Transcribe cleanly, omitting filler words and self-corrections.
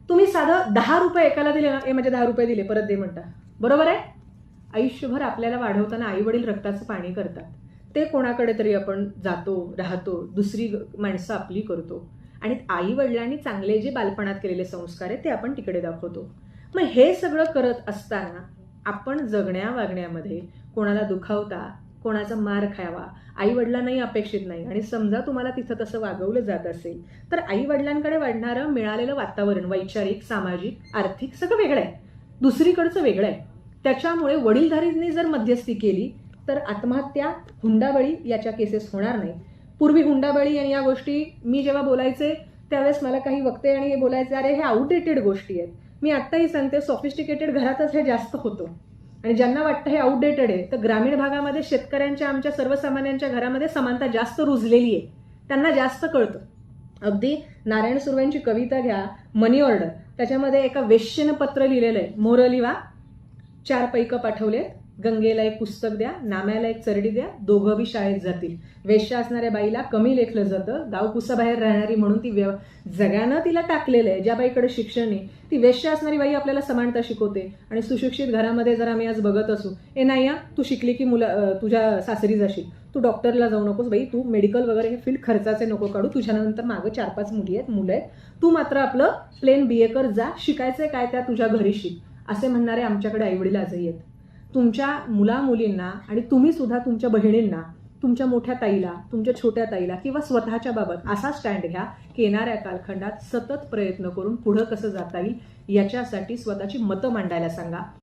तुम्ही साधं 10 रुपये एकाला दिले ना, ए म्हणजे 10 रुपये दिले परत दे म्हणता, बरोबर आहे? आयुष्यभर आपल्याला वाढवताना आई वडील रक्ताचं पाणी करतात. ते कोणाकडे तरी आपण जातो, राहतो, दुसरी माणसं आपली करतो आणि आई वडिलांनी चांगले जे बालपणात केलेले संस्कार आहेत ते आपण तिकडे दाखवतो. मग हे सगळं करत असताना आपण जगण्या वागण्यामध्ये कोणाला दुखावता, कोणाचा मार खावा, आई वडिलांनाही अपेक्षित नाही. आणि समजा तुम्हाला तिथं तसं वागवलं जात असेल तर आई वडिलांकडे वाढणारं मिळालेलं वातावरण वैचारिक, सामाजिक, आर्थिक सगळं वेगळं आहे, दुसरीकडचं वेगळं आहे. त्याच्यामुळे वडीलधारींनी जर मध्यस्थी केली तर आत्महत्या, हुंडाबळी याच्या केसेस होणार नाही. पूर्वी हुंडाबळी आणि या गोष्टी मी जेव्हा बोलायचे त्यावेळेस मला काही वक्ते आणि हे बोलायचे, अरे हे आउटडेटेड गोष्टी आहेत. मी आत्ताही सांगते, सॉफिस्टिकेटेड घरातच हे जास्त होतं. आणि ज्यांना वाटतं हे आउटडेटेड आहे, तर ग्रामीण भागामध्ये शेतकऱ्यांच्या, आमच्या सर्वसामान्यांच्या घरामध्ये समानता जास्त रुजलेली आहे, त्यांना जास्त कळतं. अगदी नारायण सुर्वेंची कविता घ्या, मनी ऑर्डर, त्याच्यामध्ये एका वेश्येनं पत्र लिहिलेलं आहे, मोहरं लिहा, 4 पैकं पाठवले, गंगेला एक पुस्तक द्या, नाम्याला एक चरडी द्या, दोघं बी शाळेत जातील. वेश्या असणाऱ्या बाईला कमी लेखलं जातं, गावकुसाबाहेर राहणारी म्हणून ती जगानं तिला टाकलेलं आहे. ज्या बाईकडे शिक्षण आहे ती वेश्या असणारी बाई आपल्याला समानता शिकवते. आणि सुशिक्षित घरामध्ये जर आम्ही आज बघत असू, ए नाही तू शिकली की तुझ्या सासरी जाशील, तू डॉक्टरला जाऊ नकोस बाई, तू मेडिकल वगैरे हे फील्ड खर्चाचे नको काढू, तुझ्यानंतर मागं 4-5 मुली आहेत, मुलं आहेत, तू मात्र आपलं प्लेन BA कर, जा, शिकायचंय काय त्या तुझ्या घरी शिक, असे म्हणणारे आमच्याकडे आईवडील आजही आहेत. तुमच्या मुला-मुलींना आणि तुम्ही सुद्धा तुमच्या बहिणींना, तुमच्या मोठ्या ताईला, तुमच्या छोट्या ताईला किंवा स्वतःच्या बाबत असा स्टँड घ्या की येणाऱ्या कालखंडात सतत प्रयत्न करून पुढं कसं जाता येईल याच्यासाठी स्वतःची मतं मांडायला सांगा.